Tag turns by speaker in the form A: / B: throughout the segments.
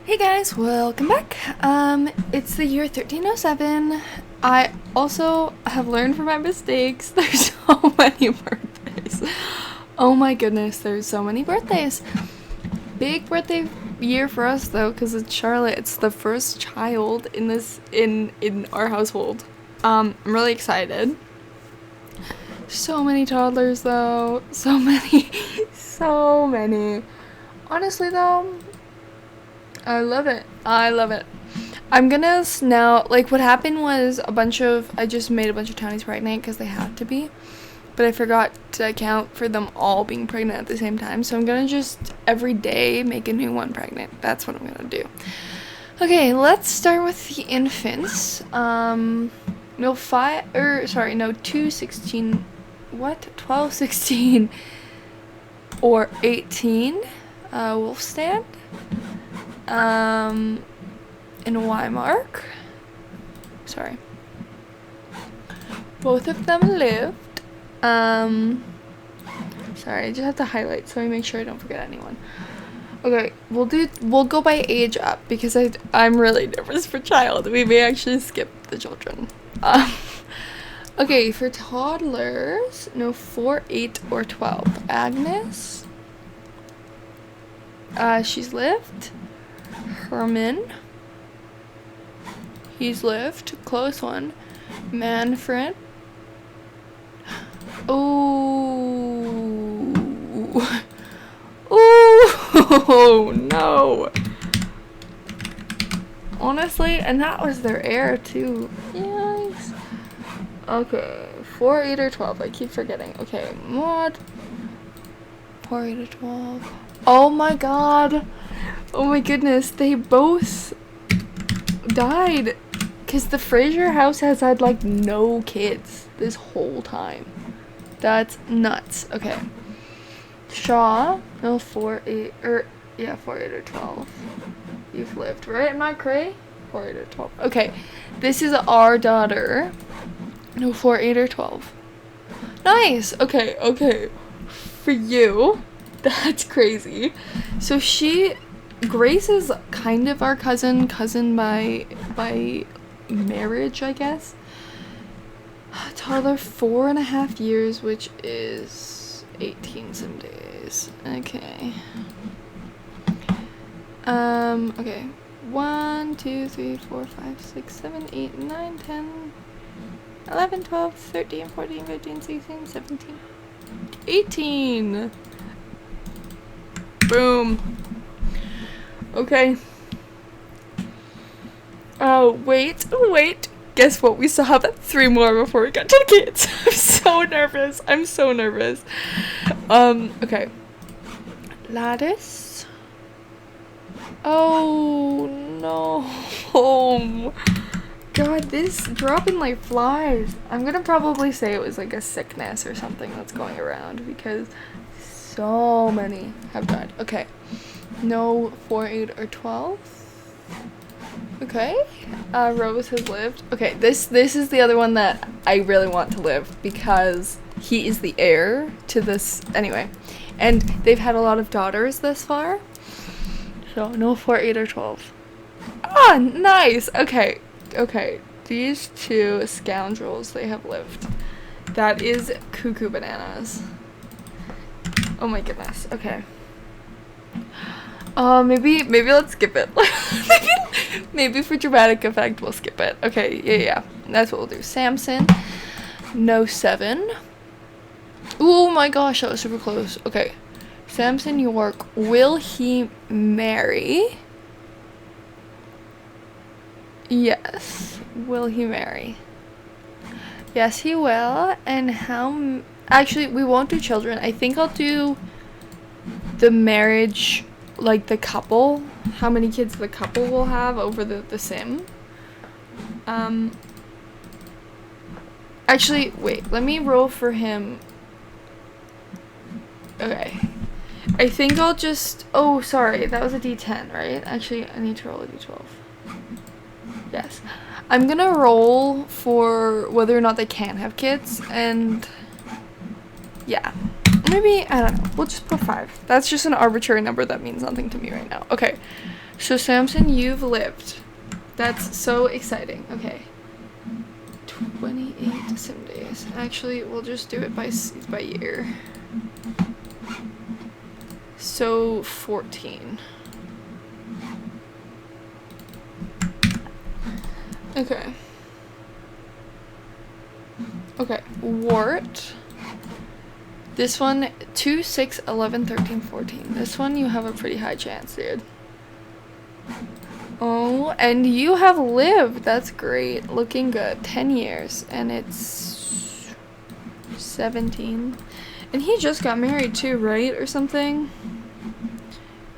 A: Hey guys, welcome back. It's the year 1307. I also have learned from my mistakes. There's so many birthdays. Oh my goodness, there's so many birthdays. Big birthday year for us though, because it's Charlotte. It's the first child in our household. I'm really excited. So many toddlers though. So many. So many. Honestly though, I love it. I love it. I'm gonna now, like, what happened was I just made a bunch of townies pregnant because they had to be, but I forgot to account for them all being pregnant at the same time, so I'm gonna just every day make a new one pregnant. That's what I'm gonna do. Okay, let's start with the infants. Two 16, what? 12, 16, or 18, wolf stand. In Weimar. Sorry. Both of them lived. Sorry, I just have to highlight so I make sure I don't forget anyone. Okay, we'll go by age up because I'm really nervous for child. We may actually skip the children. Okay, for toddlers, 4, 8, or 12. Agnes. She's lived. Herman. He's lived. Close one. Manfred. Oh. Oh no. Honestly, and that was their heir too. Yikes. Okay. 4, 8, or 12. I keep forgetting. Okay. Maud. 4, 8, or 12. Oh my god. Oh my goodness. They both died. Because the Fraser house has had, like, no kids this whole time. That's nuts. Okay. Shaw. No, 4, 8, 4, 8, or 12. You've lived, right? Am I cray? 4, 8, or 12. Okay. This is our daughter. No, 4, 8, or 12. Nice. Okay. For you. That's crazy. So Grace is kind of our cousin by marriage, I guess. Toddler 4.5 years, which is 18 some days. Okay. Okay. 1, 2, 3, 4, 5, 6, 7, 8, 9, 10, 11, 12, 13, 14, 15, 16, 17, 18. Boom. Okay. Oh, wait. Guess what? We still have 3 more before we get to the kids. I'm so nervous. Okay. Lattice. Oh, no. God, this dropping like flies. I'm gonna probably say it was like a sickness or something that's going around because so many have died. Okay. No 4, 8, or 12. Okay. Rose has lived. Okay, this is the other one that I really want to live because he is the heir to this anyway. And they've had a lot of daughters this far. So no 4, 8, or 12. Ah, nice. Okay. These 2 scoundrels, they have lived. That is cuckoo bananas. Oh my goodness. Okay. Maybe let's skip it. maybe for dramatic effect we'll skip it. Okay, yeah. That's what we'll do. Samson. No 7. Oh my gosh, that was super close. Okay. Samson York. Will he marry? Yes. Will he marry? Yes, he will. And actually, we won't do children. I think I'll do the marriage, like the couple, how many kids the couple will have over the sim. Actually, wait, let me roll for him. Okay. I think I'll just, oh, sorry, that was a D10, right? Actually, I need to roll a D12. Yes. I'm gonna roll for whether or not they can have kids, and yeah. Maybe, I don't know, we'll just put 5. That's just an arbitrary number that means nothing to me right now. Okay. So Samson, you've lived. That's so exciting. Okay. 28 sim days. Actually, we'll just do it by year. So 14. Okay. Okay. Wart. This one, 2, 6, 11, 13, 14. This one you have a pretty high chance, dude. Oh, and you have lived. That's great. Looking good. 10 years. And it's 17. And he just got married too, right? Or something?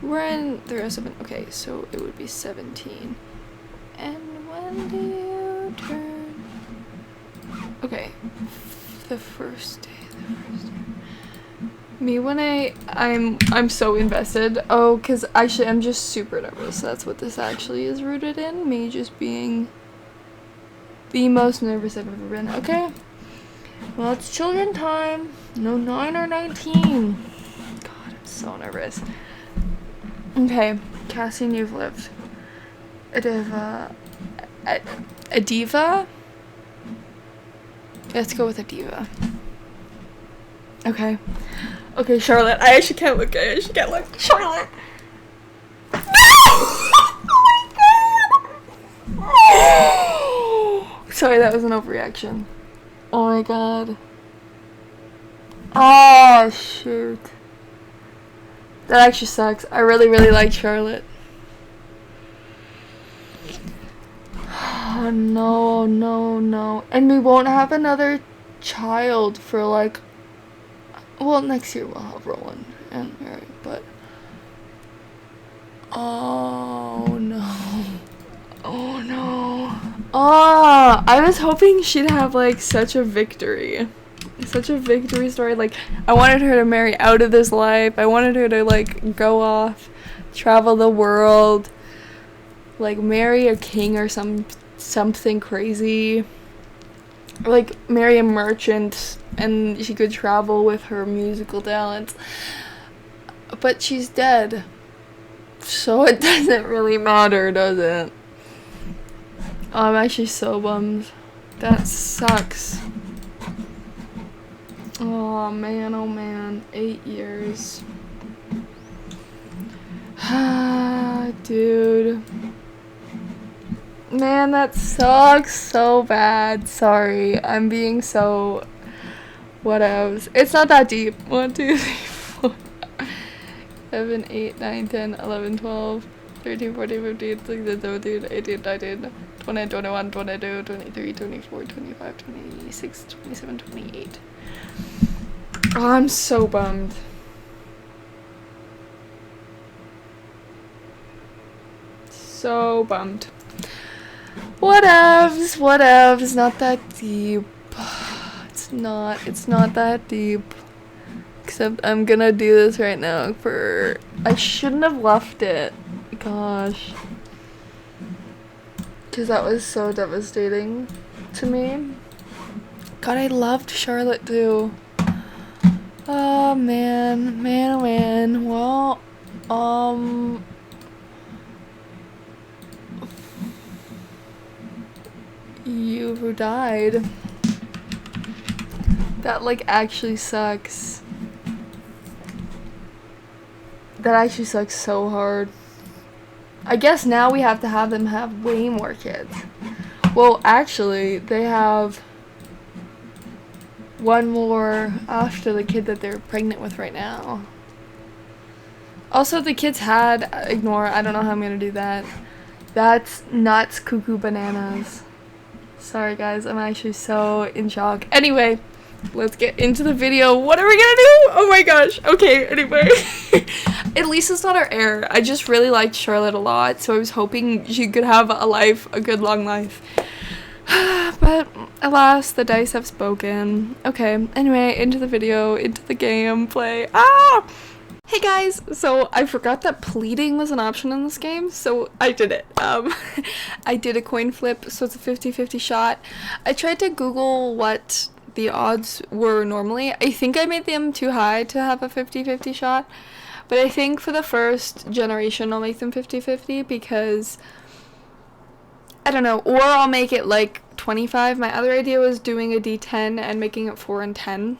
A: We're in the rest of it. Okay, so it would be 17. And when do you turn? Okay. The first day. Me when I'm so invested. Oh, because actually I'm just super nervous. That's what this actually is rooted in. Me just being the most nervous I've ever been. Okay. Well, it's children time. No 9 or 19. God, I'm so nervous. Okay. Cassian, you've lived. A diva? Let's go with a diva. Okay. Okay, Charlotte. I actually can't look. Charlotte. Sorry, that was an overreaction. Oh my god. Oh, shoot. That actually sucks. I really, really like Charlotte. Oh, no, no, no. And we won't have another child for like... Well, next year we'll have Rowan and Mary, but... Oh, no. Oh, no. Oh, I was hoping she'd have, like, such a victory. Such a victory story. Like, I wanted her to marry out of this life. I wanted her to, like, go off, travel the world, like, marry a king or something crazy. Like, marry a merchant and she could travel with her musical talents. But she's dead. So it doesn't really matter, does it? Oh, I'm actually so bummed. That sucks. Oh man, 8 years. Dude. Man, that sucks so bad. Sorry, I'm being so... Whatevs. It's not that deep. 1, 2, 3, 4, 7, 8, 9, 10, 11, 12, 13, 14, 15, 16, 17, 18, 19, 20, 21, 22, 23, 24, 25, 26, 27, 28. Oh, I'm so bummed. So bummed. Whatevs. Not that deep. It's not that deep. Except I'm gonna do this right now for... I shouldn't have left it. Gosh. Because that was so devastating to me. God, I loved Charlotte too. Oh man. Well, you died. That, like, actually sucks. That actually sucks so hard. I guess now we have to have them have way more kids. Well, actually, they have one more after the kid that they're pregnant with right now. Also, the kids had... Ignore, I don't know how I'm gonna do that. That's nuts, cuckoo bananas. Sorry, guys, I'm actually so in shock. Anyway... Let's get into the video. What are we gonna do? Oh my gosh. Okay, anyway. At least it's not our heir. I just really liked Charlotte a lot, so I was hoping she could have a good long life. But alas, the dice have spoken. Okay, anyway, into the video, into the gameplay. Ah! Hey guys, so I forgot that pleading was an option in this game, so I did it. I did a coin flip, so it's a 50-50 shot. I tried to Google what the odds were normally. I think I made them too high to have a 50-50 shot, But I think for the first generation, I'll make them 50-50 because, I don't know, or I'll make it like 25. My other idea was doing a D10 and making it 4 and 10.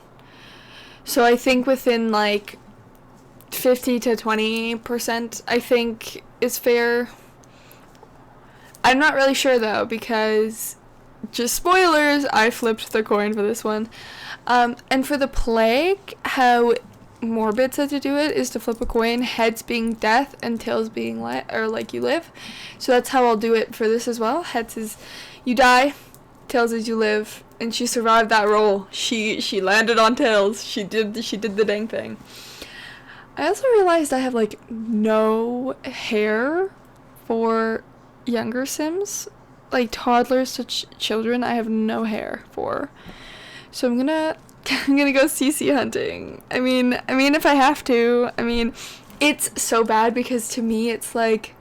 A: So I think within like 50 to 20%, I think is fair. I'm not really sure though, because just spoilers, I flipped the coin for this one. And for the plague, how Morbid said to do it is to flip a coin, heads being death and tails being like you live. So that's how I'll do it for this as well. Heads is you die, tails is you live, and she survived that roll. She landed on tails. She did the dang thing. I also realized I have like no hair for younger Sims, like toddlers to children. I have no hair for, so I'm gonna go CC hunting. I mean if I have to. I mean, it's so bad because to me it's like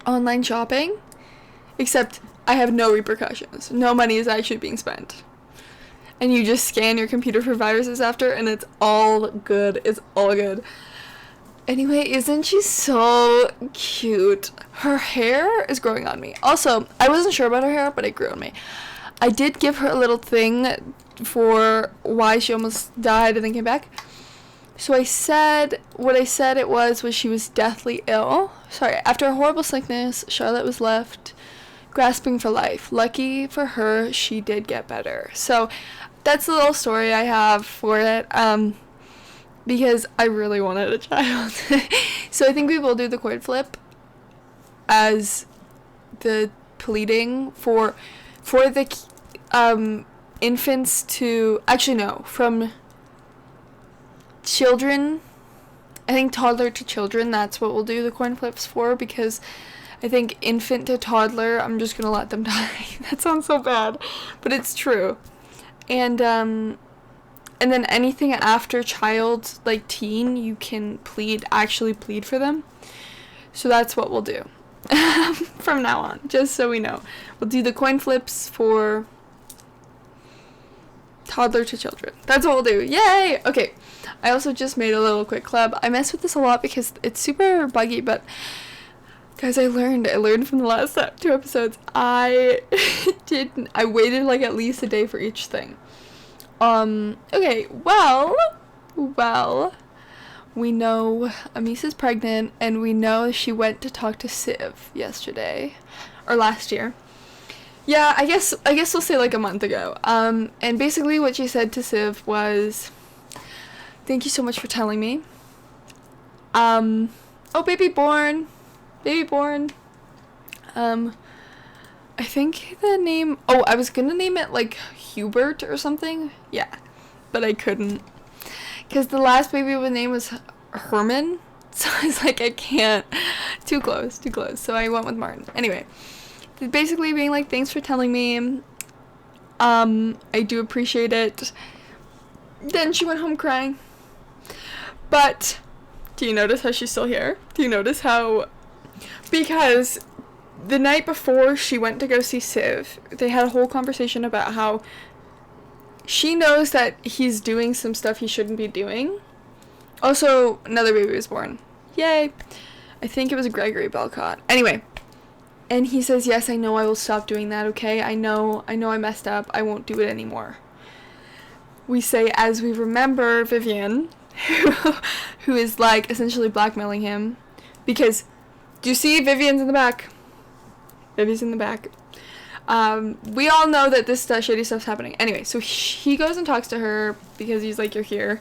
A: online shopping, except I have no repercussions. No money is actually being spent. And you just scan your computer for viruses after, and it's all good. It's all good. Anyway, isn't she so cute? Her hair is growing on me. Also, I wasn't sure about her hair, but it grew on me. I did give her a little thing for why she almost died and then came back. So what I said it was she was deathly ill. Sorry, after a horrible sickness, Charlotte was left grasping for life. Lucky for her, she did get better. So that's the little story I have for it, because I really wanted a child. So I think we will do the coin flip as the pleading for the infants to, actually no, from children, I think toddler to children, that's what we'll do the coin flips for, because I think infant to toddler, I'm just gonna let them die. That sounds so bad, but it's true. And then anything after child, like teen, you can actually plead for them. So that's what we'll do from now on, just so we know. We'll do the coin flips for toddler to children. That's what we'll do. Yay! Okay, I also just made a little quick club. I mess with this a lot because it's super buggy, but guys, I learned from the last 2 episodes. I waited like at least a day for each thing. Okay, well, we know Amis is pregnant, and we know she went to talk to Civ yesterday, or last year. Yeah, I guess we'll say like a month ago. And basically what she said to Civ was, thank you so much for telling me. Oh, baby born. I think the name, I was gonna name it like Hubert or something. Yeah, but I couldn't, because the last baby with name was Herman. So I was like, I can't. Too close. So I went with Martin. Anyway, basically being like, thanks for telling me. I do appreciate it. Then she went home crying. But do you notice how she's still here? Do you notice how? Because the night before she went to go see Civ, they had a whole conversation about how she knows that he's doing some stuff he shouldn't be doing. Also, another baby was born. Yay! I think it was Gregory Belcott. Anyway, and he says, yes, I know I will stop doing that, okay? I know I messed up. I won't do it anymore. We say, as we remember Vivian, who is like essentially blackmailing him, because, do you see Vivian's in the back? Vivian's in the back. We all know that this shady stuff's happening. Anyway, so he goes and talks to her because he's like, you're here.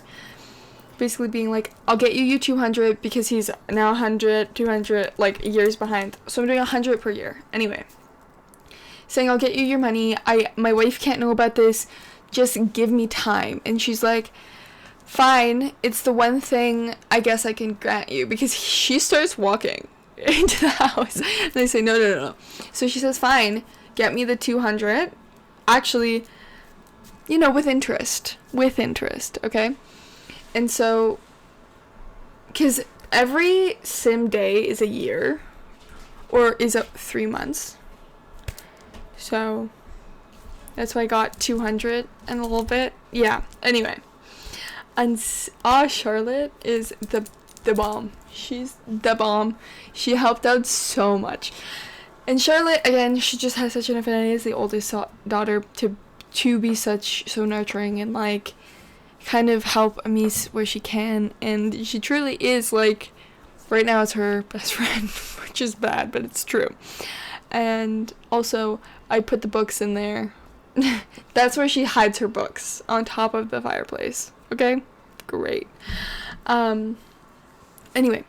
A: Basically being like, I'll get you 200 because he's now 100, 200, like years behind. So I'm doing 100 per year. Anyway, saying I'll get you your money. My wife can't know about this. Just give me time. And she's like, fine. It's the one thing I guess I can grant you, because she starts walking into the house. And they say, no. So she says, fine, get me the 200. Actually, with interest. Okay? And so, because every sim day is a year, or is 3 months. So, that's why I got 200 and a little bit. Yeah, anyway. And Charlotte is the the bomb. She's the bomb. She helped out so much. And Charlotte, again, she just has such an affinity as the oldest daughter to be so nurturing and like kind of help Amis where she can. And she truly is like, right now it's her best friend, which is bad, but it's true. And also, I put the books in there. That's where she hides her books, on top of the fireplace. Okay? Great. Anyway,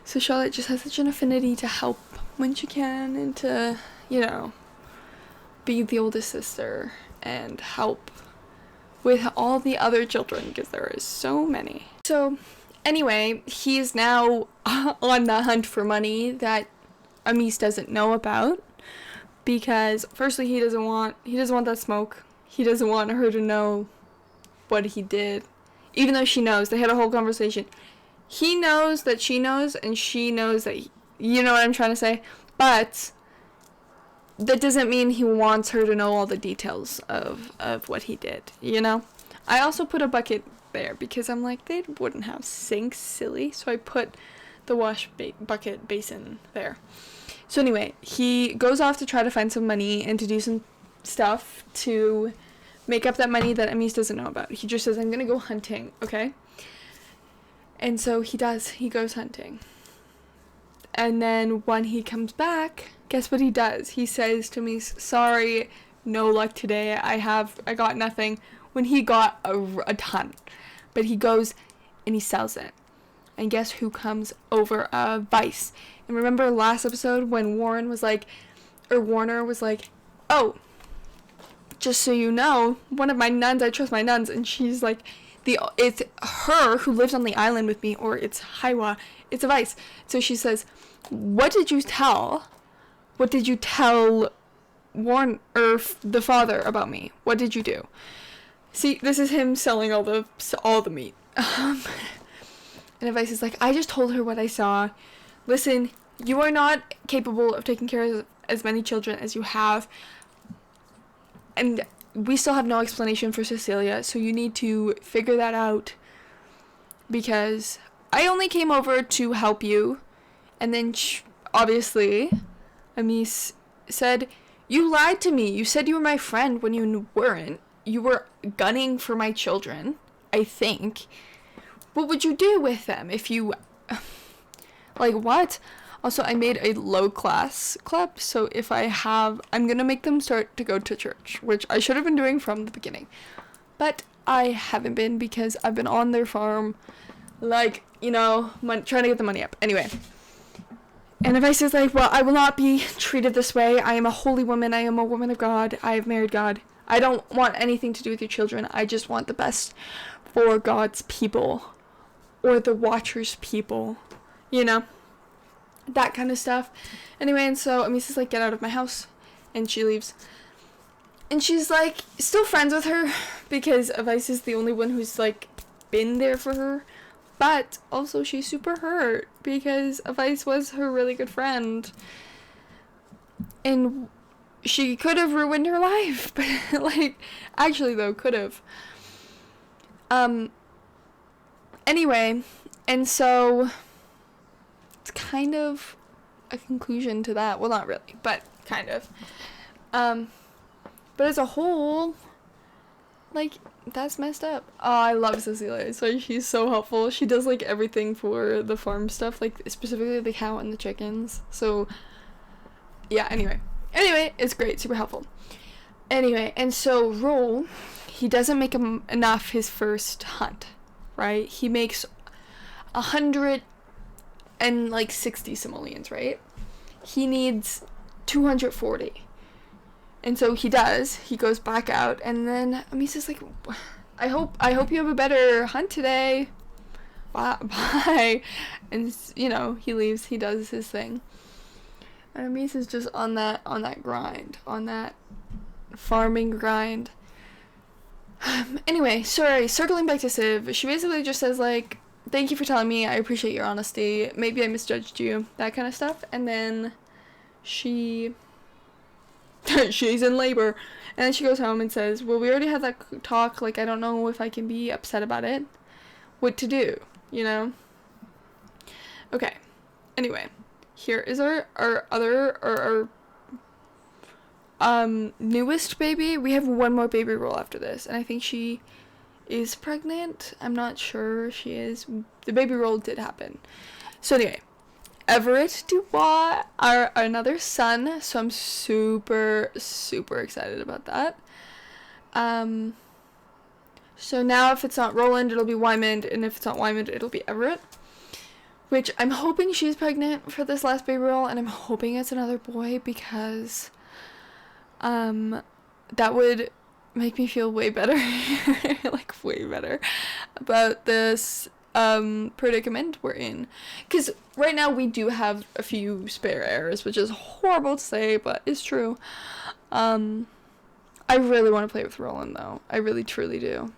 A: so Charlotte just has such an affinity to help when she can and to, you know, be the oldest sister and help with all the other children, because there is so many. So, anyway, he's now on the hunt for money that Amis doesn't know about, because firstly he doesn't want that smoke. He doesn't want her to know what he did, even though she knows. They had a whole conversation. He knows that she knows, and she knows that you know what I'm trying to say, but that doesn't mean he wants her to know all the details of what he did, you know? I also put a bucket there because I'm like, they wouldn't have sinks, silly, so I put the bucket basin there. So anyway, he goes off to try to find some money and to do some stuff to make up that money that Amis doesn't know about. He just says, I'm gonna go hunting, okay? And so he does. He goes hunting. And then when he comes back, guess what he does? He says to me, sorry, no luck today. I got nothing. When he got a ton. But he goes and he sells it. And guess who comes over? Vice. And remember last episode when Warner was like, oh, just so you know, one of my nuns, I trust my nuns. And she's like, it's her who lives on the island with me, or it's Haiwa. It's a Vice. So she says, what did you tell Warren or the father about me? What did you do? See, this is him selling all the meat. And Vice is like, I just told her what I saw. Listen, you are not capable of taking care of as many children as you have. And we still have no explanation for Cecilia, so you need to figure that out. Because I only came over to help you. And then, obviously, Amis said, you lied to me. You said you were my friend when you weren't. You were gunning for my children, I think. What would you do with them if you... Like, what? Also, I made a low-class club, so if I'm gonna make them start to go to church, which I should have been doing from the beginning. But I haven't been because I've been on their farm, like, you know, trying to get the money up. Anyway. And Vice is like, well, I will not be treated this way. I am a holy woman. I am a woman of God. I have married God. I don't want anything to do with your children. I just want the best for God's people. Or the Watcher's people. You know? That kind of stuff. Anyway, and so Amis is like, get out of my house. And she leaves. And she's like, still friends with her. Because Vice is the only one who's like, been there for her. But also she's super hurt because Vice was her really good friend. And she could have ruined her life. But, like, actually, though, could have. Anyway, and so it's kind of a conclusion to that. Well, not really, but kind of. But as a whole, like, that's messed up. Oh, I love Cecilia. So she's so helpful. She does, like, everything for the farm stuff, like, specifically the cow and the chickens. So, yeah, anyway, it's great. Super helpful. Anyway, and so Roll, he doesn't make enough his first hunt, right? He makes 160 simoleons, right? He needs 240. And so he does. He goes back out, and then Amis is like, I hope you have a better hunt today. Bye. And, you know, he leaves. He does his thing. And Amis is just on that grind, on that farming grind. Anyway, sorry, circling back to Civ, she basically just says, like, thank you for telling me, I appreciate your honesty, maybe I misjudged you, that kind of stuff. And then she's in labor, and then she goes home and says, well, we already had that talk, like, I don't know if I can be upset about it, what to do, you know? Okay. Anyway, here is our newest baby. We have one more baby roll after this, and I think she is pregnant. I'm not sure she is. The baby roll did happen. So anyway, Everett Dubois, our another son. So I'm super excited about that. So now if it's not Roland, it'll be Wyman, and if it's not Wyman, it'll be Everett. Which I'm hoping she's pregnant for this last baby roll, and I'm hoping it's another boy because that would make me feel way better, like way better about this predicament we're in. Because right now we do have a few spare heirs, which is horrible to say, but it's true. I really want to play with Roland though. I really truly do.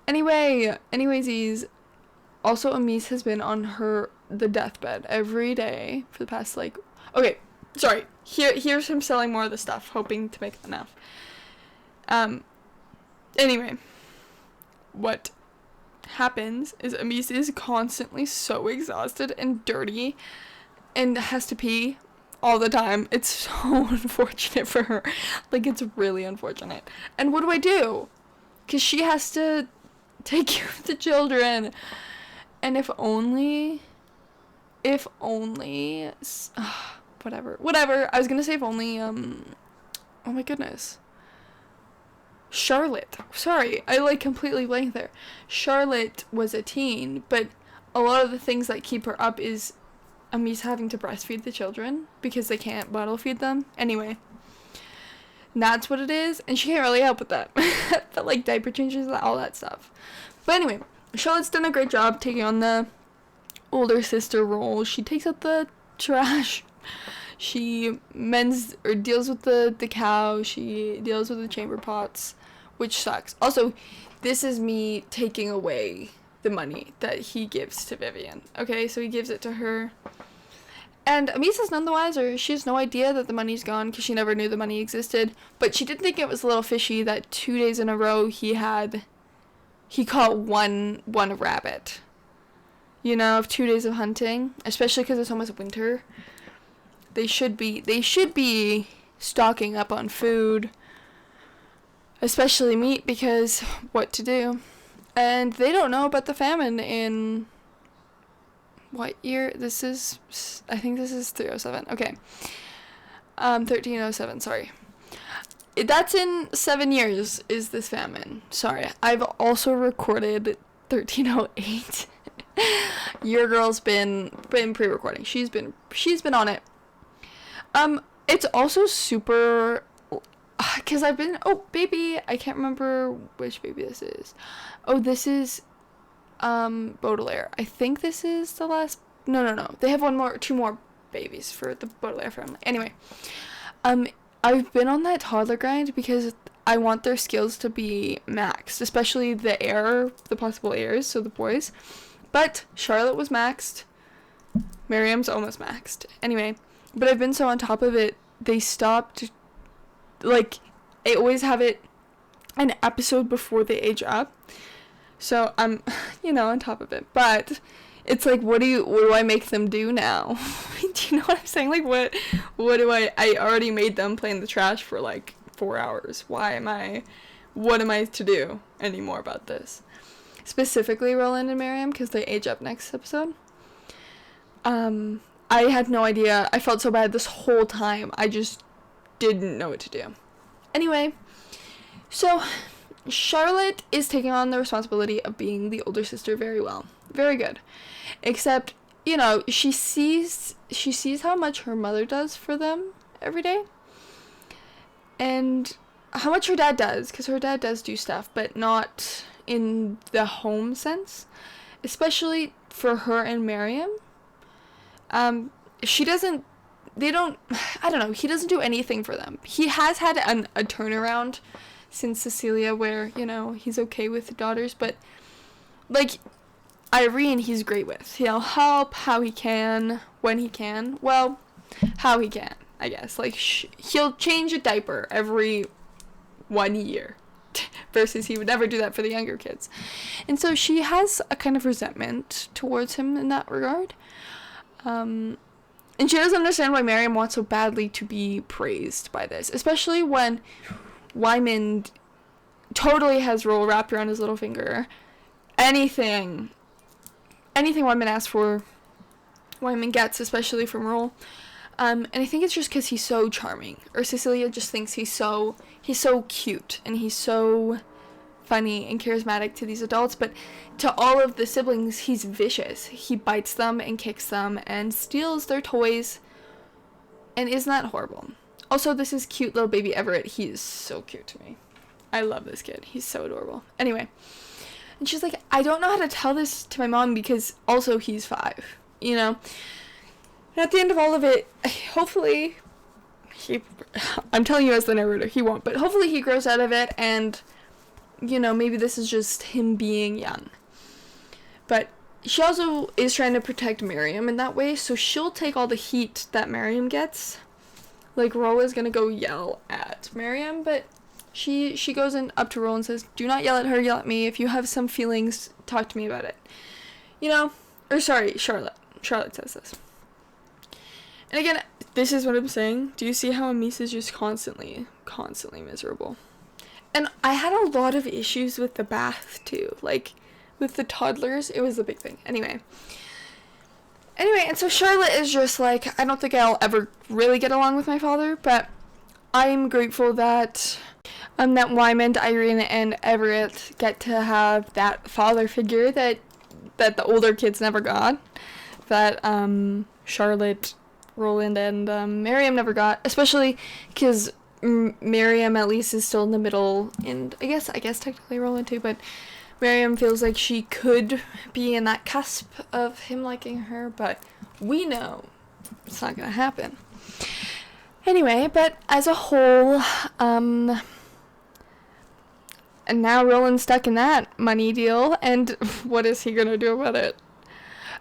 A: Anyways, also Amise has been on the deathbed every day for the past okay, sorry. Here's him selling more of the stuff, hoping to make enough. Anyway, what happens is Amise is constantly so exhausted and dirty and has to pee all the time. It's so unfortunate for her. It's really unfortunate. And what do I do? Because she has to take care of the children. And if only, whatever. I was gonna say if only, oh my goodness. Charlotte. Sorry, I completely blanked there. Charlotte was a teen, but a lot of the things that keep her up is Amise having to breastfeed the children because they can't bottle feed them. Anyway, that's what it is, and she can't really help with that. But diaper changes, all that stuff. But anyway, Charlotte's done a great job taking on the older sister role. She takes out the trash. She mends or deals with the cow. She deals with the chamber pots, which sucks. Also, this is me taking away the money that he gives to Vivian. Okay, so he gives it to her. And Amise is none the wiser. She has no idea that the money's gone because she never knew the money existed. But she did think it was a little fishy that 2 days in a row he caught one rabbit. Of 2 days of hunting, especially because it's almost winter. They should be stocking up on food, especially meat, because what to do? And they don't know about the famine in what year? This is, I think this is 307. Okay. 1307, sorry. That's in 7 years is this famine. Sorry. I've also recorded 1308. Your girl's been pre-recording. She's been on it. It's also super, because I've been, baby, I can't remember which baby this is. Oh, this is, Baudelaire. I think this is the last, no. They have two more babies for the Baudelaire family. Anyway, I've been on that toddler grind because I want their skills to be maxed, especially the possible heirs, so the boys. But Charlotte was maxed. Miriam's almost maxed. Anyway, but I've been so on top of it, they stopped, I always have it an episode before they age up. So I'm, on top of it. But it's what do I make them do now? Do you know what I'm saying? What do I already made them play in the trash for 4 hours. What am I to do anymore about this? Specifically Roland and Miriam, because they age up next episode. I had no idea. I felt so bad this whole time. I just didn't know what to do. Anyway, so Charlotte is taking on the responsibility of being the older sister very well. Very good. Except, she sees how much her mother does for them every day. And how much her dad does, because her dad does do stuff, but not in the home sense. Especially for her and Miriam. He doesn't do anything for them. He has had a turnaround since Cecilia where, he's okay with daughters, but, Irene he's great with. He'll help how he can, when he can. Well, how he can, I guess. He'll change a diaper every 1 year. versus he would never do that for the younger kids. And so she has a kind of resentment towards him in that regard. And she doesn't understand why Miriam wants so badly to be praised by this, especially when Wyman totally has Roll wrapped around his little finger. Anything Wyman asks for, Wyman gets, especially from Roll. And I think it's just because he's so charming. Or Cecilia just thinks he's so cute, and he's so funny and charismatic to these adults, but to all of the siblings, he's vicious. He bites them and kicks them and steals their toys. And isn't that horrible? Also, this is cute little baby Everett. He is so cute to me. I love this kid. He's so adorable. Anyway. And she's like, I don't know how to tell this to my mom because also he's 5, you know? And at the end of all of it, hopefully, I'm telling you as the narrator, he won't, but hopefully he grows out of it and, you know, maybe this is just him being young. But she also is trying to protect Miriam in that way, so she'll take all the heat that Miriam gets. Like, Ro is gonna go yell at Miriam, but she goes in up to Ro and says, do not yell at her, yell at me. If you have some feelings, talk to me about it. You know? Or sorry, Charlotte. Charlotte says this. And again, this is what I'm saying. Do you see how Amis is just constantly miserable? And I had a lot of issues with the bath, too. Like, with the toddlers, it was a big thing. Anyway, and so Charlotte is just like, I don't think I'll ever really get along with my father, but I'm grateful that that Wyman, Irene, and Everett get to have that father figure that the older kids never got. That Charlotte, Roland, and Miriam never got, especially because Miriam at least is still in the middle, and I guess technically Roland too, but Miriam feels like she could be in that cusp of him liking her, but we know it's not gonna happen. Anyway, but as a whole, and now Roland's stuck in that money deal, and what is he gonna do about it?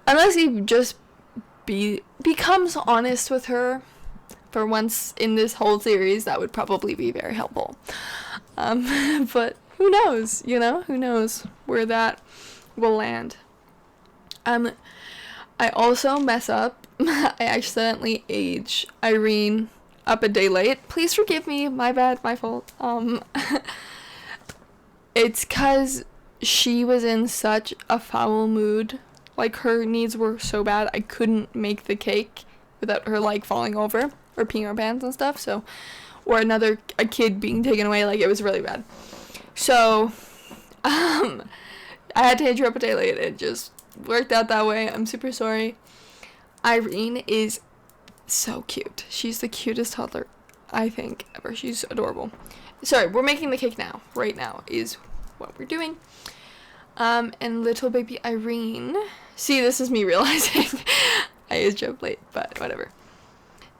A: Unless he just becomes honest with her for once in this whole series, that would probably be very helpful. But who knows, you know? Who knows where that will land. I also mess up. I accidentally age Irene up a day late. Please forgive me. My bad. My fault. It's 'cause she was in such a foul mood. Like, her needs were so bad, I couldn't make the cake without her, like, falling over or peeing her pants and stuff, so, or a kid being taken away, like, it was really bad. So, I had to age her up a day late. It just worked out that way. I'm super sorry. Irene is so cute. She's the cutest toddler, I think, ever. She's adorable. Sorry, we're making the cake now. Right now is what we're doing. And little baby Irene. See, this is me realizing I aged up late, but whatever.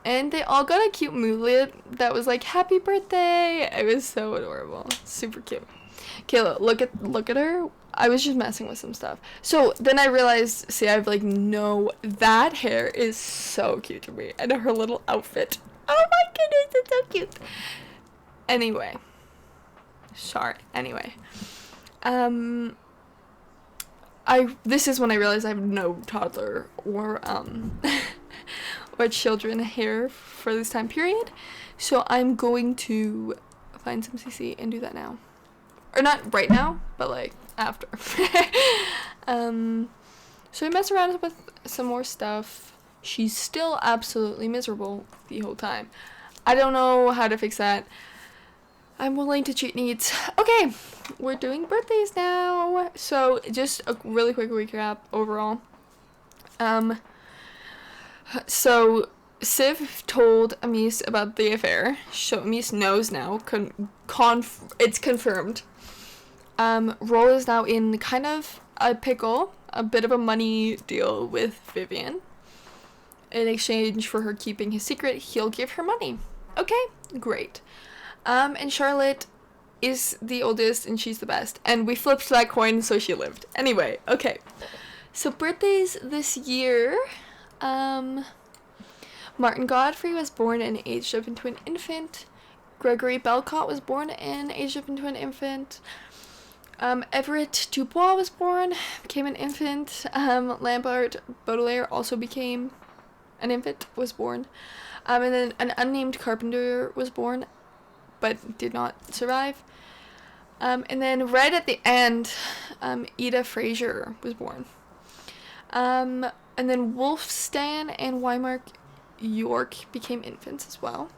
A: And they all got a cute moodlet that was like, happy birthday. It was so adorable. Super cute. Kayla, look at her. I was just messing with some stuff. So then I realized, see, I have like that hair is so cute to me. And her little outfit. Oh my goodness, it's so cute. Anyway. This is when I realized I have no toddler or or children hair for this time period. So I'm going to find some CC and do that now. Or not right now, but like after. So I mess around with some more stuff. She's still absolutely miserable the whole time. I don't know how to fix that. I'm willing to cheat needs. Okay, we're doing birthdays now. So just a really quick recap overall. So Civ told Amis about the affair. So Amis knows now. It's confirmed. Roll is now in kind of a pickle, a bit of a money deal with Vivian. In exchange for her keeping his secret, he'll give her money. Okay, great. And Charlotte is the oldest and she's the best. And we flipped that coin so she lived. Anyway, okay. So birthdays this year. Martin Godfrey was born and aged up into an infant. Gregory Belcott was born and aged up into an infant. Everett Dubois was born, became an infant. Lambert Baudelaire also became an infant, was born. And then an unnamed carpenter was born, but did not survive. And then right at the end, Ida Fraser was born. And then Wulfstan and Wymark York became infants as well.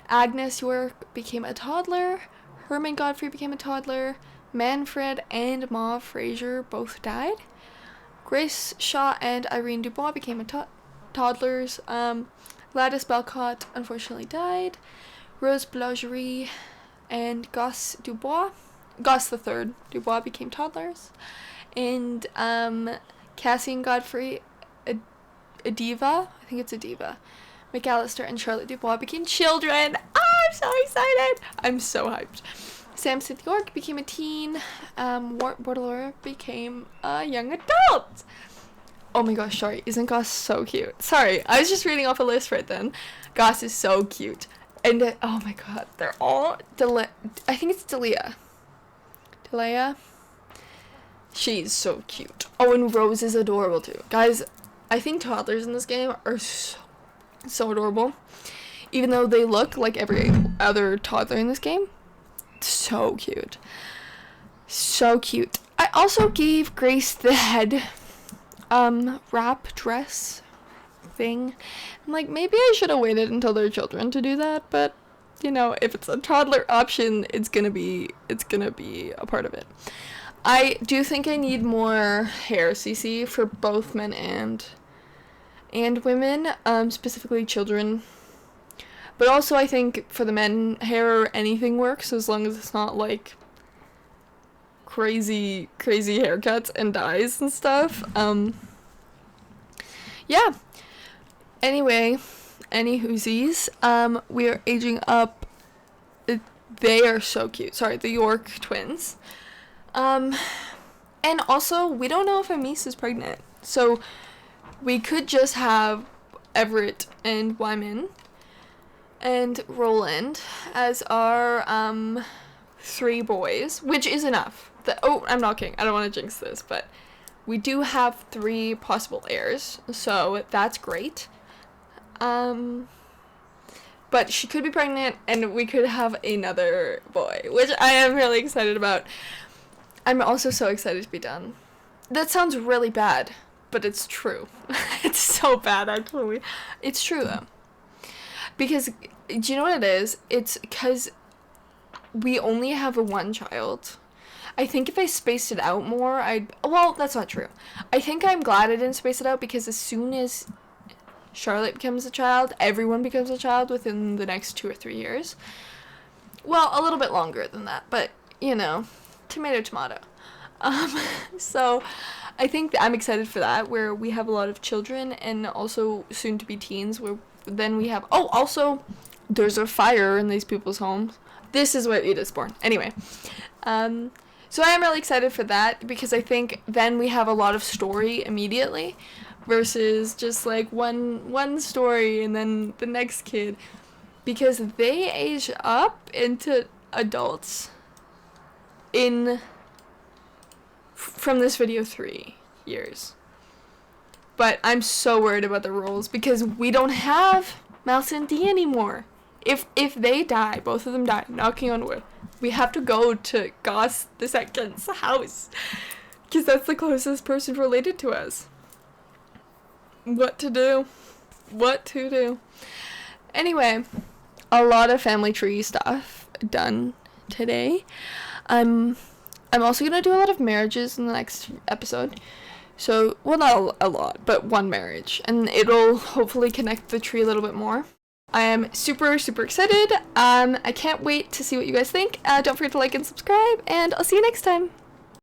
A: Agnes York became a toddler. Herman Godfrey became a toddler. Manfred and Ma Fraser both died. Grace Shaw and Irene Dubois became toddlers. Gladys Belcott unfortunately died. Rose Boulangerie and Gosse the Third Dubois became toddlers. And Cassian Godfrey Adiva, I think it's Adiva, McAllister and Charlotte Dubois became children. Oh, I'm so excited. I'm so hyped. Samson York became a teen. Wart Baudelaire became a young adult. Oh my gosh, sorry. Isn't Goss so cute? Sorry, I was just reading off a list right then. Goss is so cute. And, oh my god, they're all I think it's Delia. She's so cute. Oh, and Rose is adorable too. Guys, I think toddlers in this game are so adorable. Even though they look like every other toddler in this game. So cute. So cute. I also gave Grace the head wrap dress thing. I'm like, maybe I should have waited until they're children to do that, but you know, if it's a toddler option, it's gonna be a part of it. I do think I need more hair CC for both men and women, specifically children. But also I think for the men, hair or anything works as long as it's not like crazy haircuts and dyes and stuff. Yeah. Anyway, any whoosies, we are aging up. They are so cute. Sorry, the York twins. And also, we don't know if Amis is pregnant. So, we could just have Everett and Wyman and Roland as our, 3 boys, which is enough. I'm not kidding. I don't want to jinx this, but we do have 3 possible heirs, so that's great. But she could be pregnant, and we could have another boy, which I am really excited about. I'm also so excited to be done. That sounds really bad, but it's true. It's so bad, actually. It's true, though. Because, do you know what it is? It's because we only have one child. I think if I spaced it out more, well, that's not true. I think I'm glad I didn't space it out, because as soon as Charlotte becomes a child, everyone becomes a child within the next 2 or 3 years. Well, a little bit longer than that, but, you know, tomato. So I think I'm excited for that, where we have a lot of children and also soon to be teens, where then we have, also there's a fire in these people's homes. This is what Edith's born. Anyway, so I am really excited for that, because I think then we have a lot of story immediately versus just like one story and then the next kid, because they age up into adults from this video 3 years. But I'm so worried about the roles, because we don't have Mouse and Dee anymore. If they die, both of them die, knocking on wood, we have to go to Goss the Second's house, because that's the closest person related to us. What to do? Anyway, a lot of family tree stuff done today. I'm also gonna do a lot of marriages in the next episode. So, well, not a lot, but one marriage, and it'll hopefully connect the tree a little bit more. I am super excited. I can't wait to see what you guys think. Don't forget to like and subscribe, and I'll see you next time.